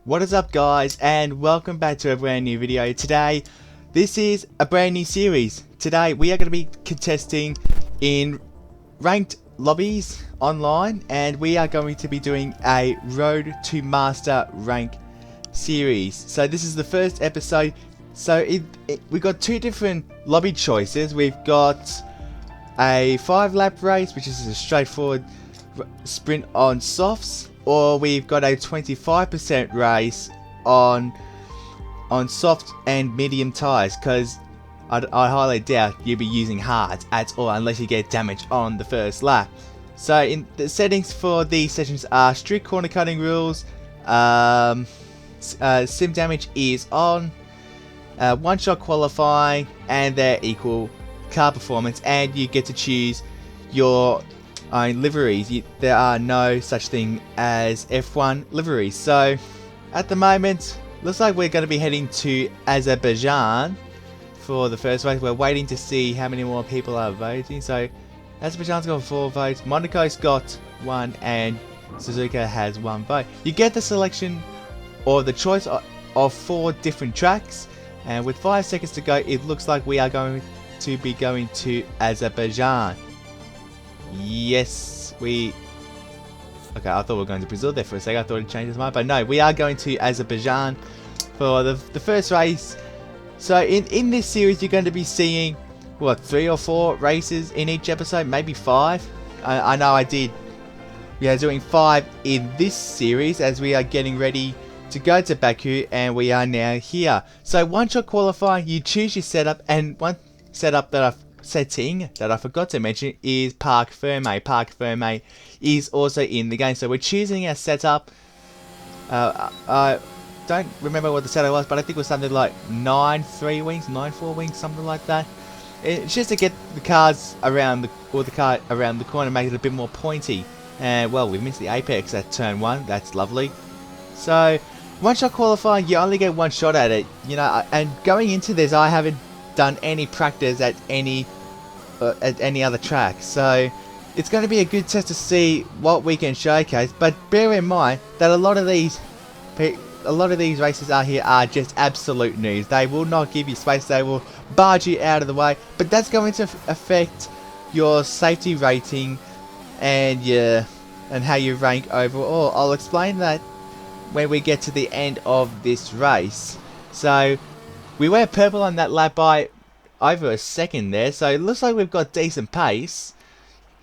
What is up, guys, and welcome back to a brand new video. Today, this is a brand new series. Today we are going to be contesting in ranked lobbies online, and we are going to be doing a Road to Master rank series. So this is the first episode. So we've got two different lobby choices. We've got a 5-lap race, which is a straightforward sprint on softs, or we've got a 25% race on soft and medium tires, because I highly doubt you'll be using hards at all unless you get damage on the first lap. So in the settings for these sessions are strict corner cutting rules, sim damage is on, one-shot qualifying, and their equal car performance, and you get to choose your own liveries. There are no such thing as F1 liveries. So at the moment, looks like we're going to be heading to Azerbaijan for the first race. We're waiting to see how many more people are voting. So Azerbaijan's got 4 votes, Monaco's got 1, and Suzuka has 1 vote. You get the selection or the choice of 4 different tracks, and with 5 seconds to go, it looks like we are going to be going to Azerbaijan. Yes, okay, I thought we were going to Brazil there for a second. I thought it changed his mind, but no, we are going to Azerbaijan for the first race. So in this series, you're going to be seeing, what, 3 or 4 races in each episode, maybe 5. I know I did. We are doing 5 in this series as we are getting ready to go to Baku, and we are now here. So one-shot qualifying, you choose your setup, and one setting that I forgot to mention is Parc Ferme. Parc Ferme is also in the game, so we're choosing our setup. I don't remember what the setup was, but I think it was something like 9 3 wings, 9 4 wings, something like that. It's just to get the cars around the car around the corner, make it a bit more pointy. And well, we missed the apex at turn 1. That's lovely. So one-shot qualifying, you only get 1 shot at it, you know. And going into this, I haven't done any practice at any other track, so it's going to be a good test to see what we can showcase. But bear in mind that a lot of these races are just absolute noobs. They will not give you space. They will barge you out of the way, but that's going to affect your safety rating and how you rank overall. I'll explain that when we get to the end of this race. So we went purple on that lap by over a second there, so it looks like we've got decent pace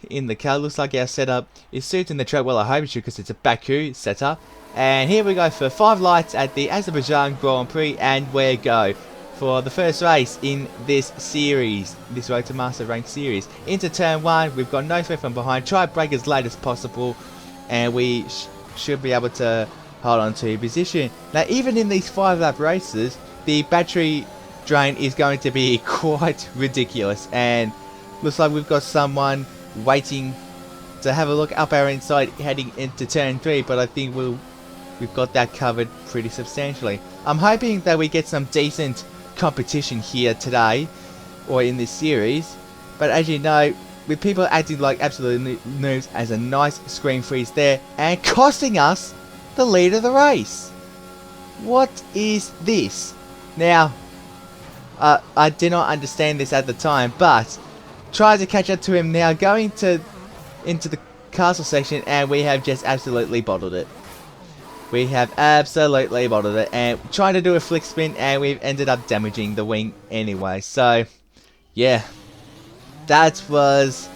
in the car. Looks like our setup is suiting the track well. I hope it should, because it's a Baku setup. And here we go for 5 lights at the Azerbaijan Grand Prix, and we go for the first race in this series, this Road to Master rank series. Into turn 1, we've got no threat from behind. Try brake as late as possible, and we should be able to hold on to position. Now, even in these 5-lap races, the battery drain is going to be quite ridiculous, and looks like we've got someone waiting to have a look up our inside heading into turn 3, but I think we've got that covered pretty substantially. I'm hoping that we get some decent competition here today, or in this series, but as you know, with people acting like absolute noobs, as a nice screen freeze there, and costing us the lead of the race. What is this? Now, I did not understand this at the time, but try to catch up to him now, going into the castle section, and we have just absolutely bottled it. We have absolutely bottled it, and trying to do a flick spin, and we've ended up damaging the wing anyway. So yeah, that was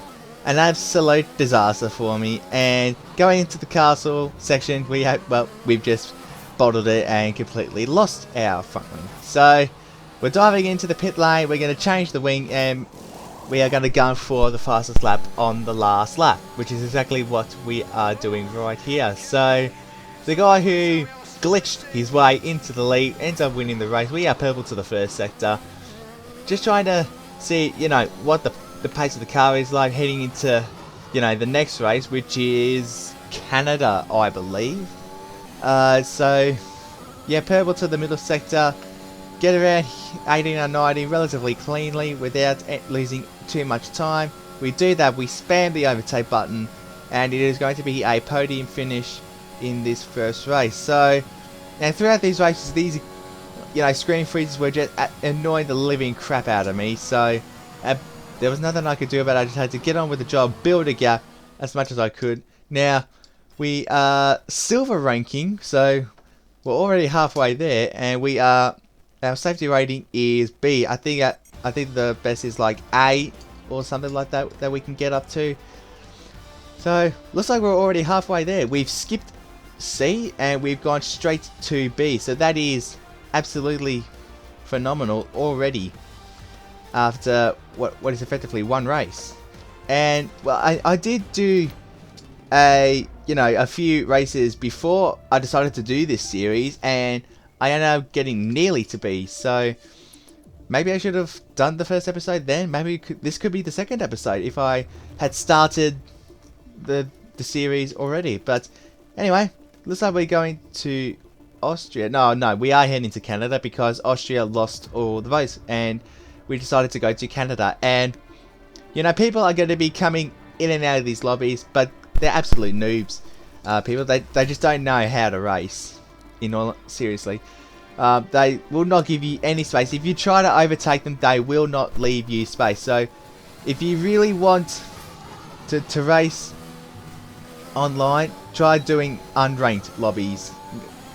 an absolute disaster for me. And going into the castle section, we've just bottled it and completely lost our front wing. So we're diving into the pit lane. We're going to change the wing, and we are going to go for the fastest lap on the last lap, which is exactly what we are doing right here. So the guy who glitched his way into the lead ends up winning the race. We are purple to the first sector. Just trying to see, you know, what the pace of the car is like heading into, you know, the next race, which is Canada, I believe. So yeah, purple to the middle sector. Get around 18 or 19 relatively cleanly without losing too much time. We do that, we spam the overtake button, and it is going to be a podium finish in this first race. So Now throughout these races, these, you know, screen freezes were just annoying the living crap out of me. So there was nothing I could do about it. I just had to get on with the job, build a gap as much as I could. Now we are silver ranking, so we're already halfway there, and we are, our safety rating is B. I think the best is like A or something like that that we can get up to. So looks like we're already halfway there. We've skipped C and we've gone straight to B. So that is absolutely phenomenal already after what is effectively one race. And well, I did do a few races before I decided to do this series, and I ended up getting nearly to B. So maybe I should have done the first episode then. Maybe this could be the second episode if I had started the series already. But anyway, looks like we're going to Austria. No, we are heading to Canada because Austria lost all the votes, and we decided to go to Canada. And you know, people are going to be coming in and out of these lobbies, but they're absolute noobs. People, they just don't know how to race. Seriously, they will not give you any space. If you try to overtake them, they will not leave you space. So if you really want to race online, try doing unranked lobbies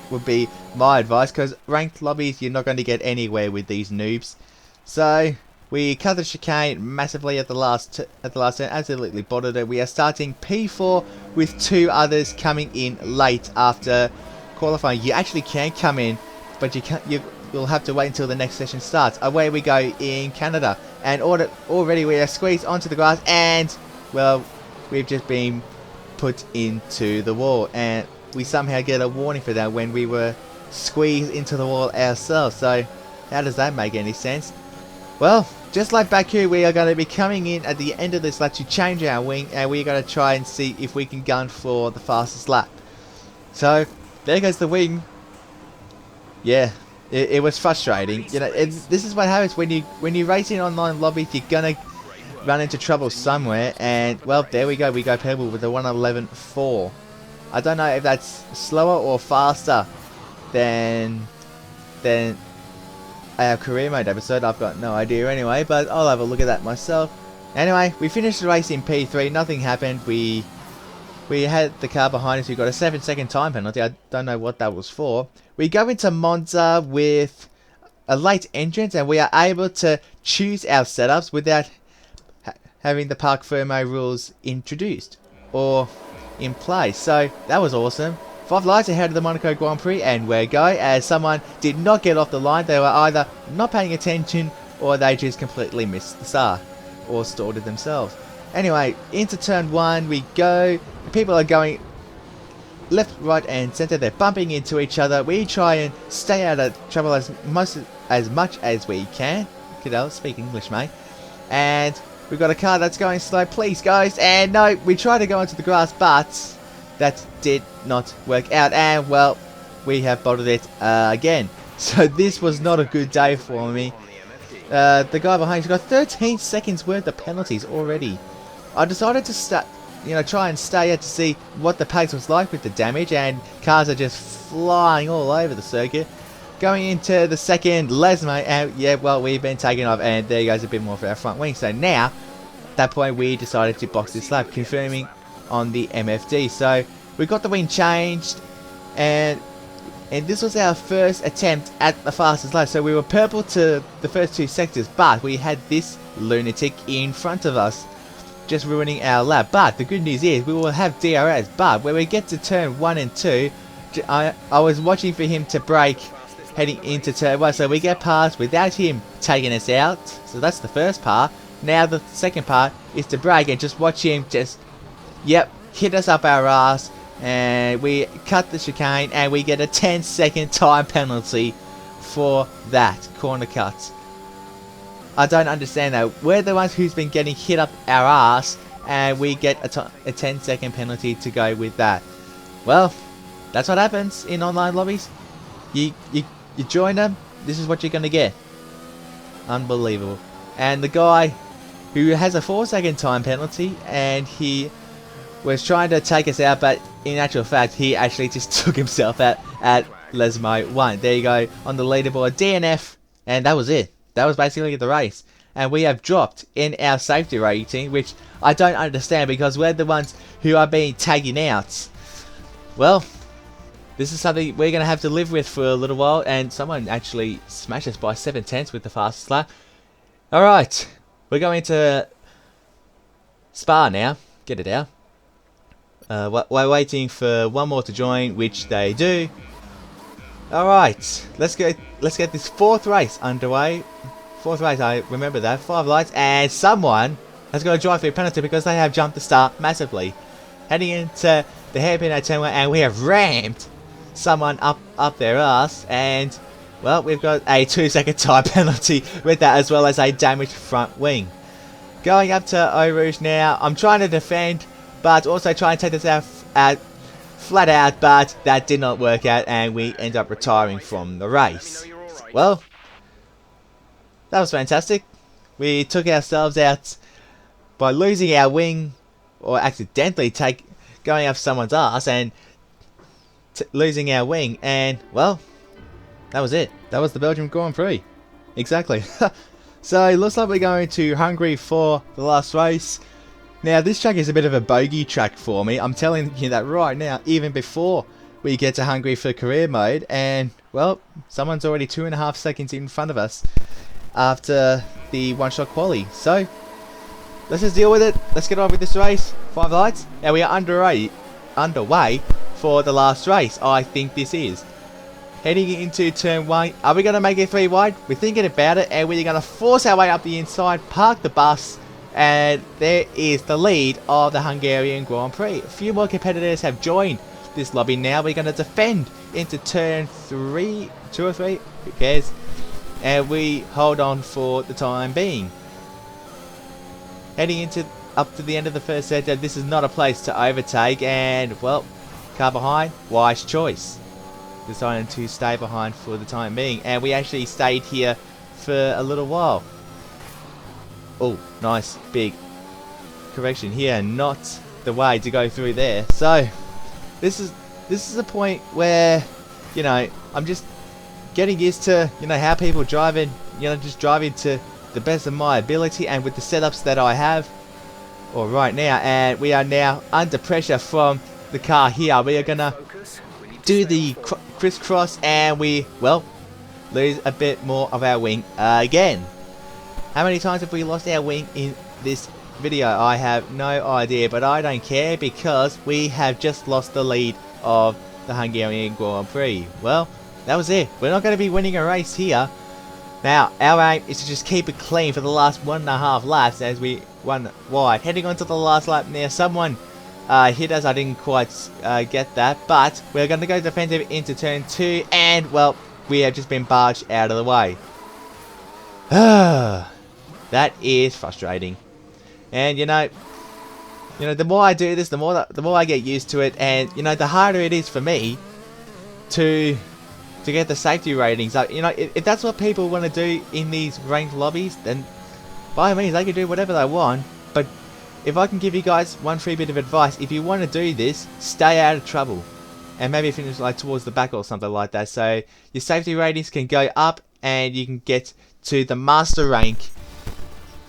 would be my advice, because ranked lobbies you're not going to get anywhere with these noobs. So we cut the chicane massively at the last turn, absolutely bottled it. We are starting P4 with 2 others coming in late after qualifying. You actually can come in, but you'll have to wait until the next session starts. Away we go in Canada, and already we are squeezed onto the grass, and well, we've just been put into the wall, and we somehow get a warning for that when we were squeezed into the wall ourselves. So how does that make any sense? Well, just like back here, we are going to be coming in at the end of this lap to change our wing, and we're going to try and see if we can gun for the fastest lap. So there goes the wing. Yeah, it was frustrating. You know, this is what happens when you race in online lobbies. You're gonna run into trouble somewhere, and well, there we go. We go purple with the 1:11.4. I don't know if that's slower or faster than our career mode episode. I've got no idea anyway, but I'll have a look at that myself. Anyway, we finished the race in P3. Nothing happened. We had the car behind us. We got a 7-second time penalty. I don't know what that was for. We go into Monza with a late entrance, and we are able to choose our setups without having the Parc Fermé rules introduced or in place. So that was awesome. 5 lights ahead of the Monaco Grand Prix, and we go, as someone did not get off the line. They were either not paying attention or they just completely missed the start or stalled it themselves. Anyway, into turn 1 we go. People are going left, right and centre. They're bumping into each other. We try and stay out of trouble as much as we can. Kiddo, speak English, mate. And we've got a car that's going slow. Please, guys. And no, we try to go into the grass, but that did not work out. And well, we have bottled it again. So this was not a good day for me. The guy behind us got 13 seconds worth of penalties already. I decided to try and stay here to see what the pace was like with the damage, and cars are just flying all over the circuit. Going into the second Lesmo, and yeah, well, we've been taken off, and there goes a bit more for our front wing. So now, at that point, we decided to box this lap, confirming on the MFD. So we got the wing changed, and this was our first attempt at the fastest lap. So we were purple to the first 2 sectors, but we had this lunatic in front of us, just ruining our lap. But the good news is we will have DRS. But when we get to turn 1 and 2, I was watching for him to brake heading into turn 1, so we get past without him taking us out. So that's the first part. Now the second part is to brake and just watch him just, yep, hit us up our ass, and we cut the chicane, and we get a 10-second time penalty for that corner cut. I don't understand that. We're the ones who's been getting hit up our ass, and we get a 10-second penalty to go with that. Well, that's what happens in online lobbies. You join them, this is what you're going to get. Unbelievable. And the guy who has a 4-second time penalty, and he was trying to take us out, but in actual fact, he actually just took himself out at Lesmo won. There you go on the leaderboard, DNF, and that was it. That was basically the race. And we have dropped in our safety rating, which I don't understand because we're the ones who are being taken out. Well, this is something we're going to have to live with for a little while, and someone actually smashed us by 7/10 with the fastest lap. Alright, we're going to Spa now. Get it out. We're waiting for one more to join, which they do. Alright, let's get this fourth race underway. Fourth race, I remember that. 5 lights, and someone has got to drive through penalty because they have jumped the start massively. Heading into the hairpin at turn 1, and we have rammed someone up their ass, and well, we've got a 2-second time penalty with that, as well as a damaged front wing. Going up to Eau Rouge now. I'm trying to defend, but also try and take this out flat out, but that did not work out, and we end up retiring from the race. Well, that was fantastic. We took ourselves out by losing our wing, or accidentally going up someone's ass and losing our wing, and well, that was it. That was the Belgium Grand Prix. Exactly. So it looks like we're going to Hungary for the last race. Now this track is a bit of a bogey track for me. I'm telling you that right now, even before we get to Hungary for career mode. And well, someone's already 2.5 seconds in front of us after the one-shot quali. So let's just deal with it. Let's get on with this race. 5 lights. Now we are underway for the last race. I think this is. Heading into turn 1, are we going to make it 3 wide? We're thinking about it, and we're going to force our way up the inside, park the bus, and there is the lead of the Hungarian Grand Prix. A few more competitors have joined this lobby now. We're going to defend into turn 3, 2 or 3, who cares? And we hold on for the time being. Heading up to the end of the first sector, this is not a place to overtake, and well, car behind, wise choice. Decided to stay behind for the time being, and we actually stayed here for a little while. Oh, nice big correction here, not the way to go through there. So this is a point where, you know, I'm just getting used to, you know, how people driving, you know, just driving to the best of my ability and with the setups that I have or right now. And we are now under pressure from the car here. We are gonna do the crisscross, and we, well, lose a bit more of our wing again. How many times have we lost our wing in this video? I have no idea, but I don't care because we have just lost the lead of the Hungarian Grand Prix. Well, that was it. We're not going to be winning a race here. Now, our aim is to just keep it clean for the last 1.5 laps as we run wide. Heading on to the last lap now. Someone hit us. I didn't quite get that, but we're going to go defensive into turn 2, and well, we have just been barged out of the way. That is frustrating. And you know, the more I do this, the more I get used to it, and you know, the harder it is for me to get the safety ratings. You know, if that's what people want to do in these ranked lobbies, then by all means they can do whatever they want. But if I can give you guys one free bit of advice, if you want to do this, stay out of trouble. And maybe finish like towards the back or something like that. So your safety ratings can go up and you can get to the master rank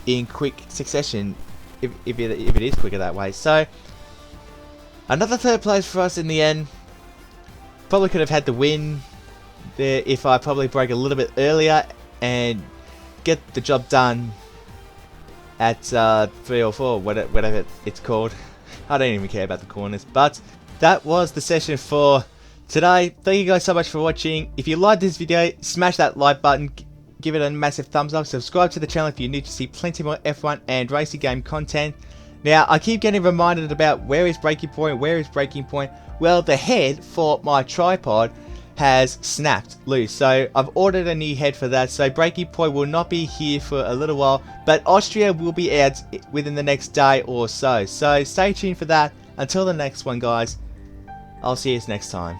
in quick succession if it is quicker that way. So another 3rd place for us in the end. Probably could have had the win there if I probably broke a little bit earlier and get the job done at 3 or 4, whatever it's called. I don't even care about the corners. But that was the session for today. Thank you guys so much for watching. If you liked this video, smash that like button, give it a massive thumbs up, subscribe to the channel if you're new to see plenty more F1 and racing game content. Now, I keep getting reminded about where is breaking point. Well, the head for my tripod has snapped loose, so I've ordered a new head for that. So breaking point will not be here for a little while, but Austria will be out within the next day or so. So stay tuned for that. Until the next one, guys, I'll see you next time.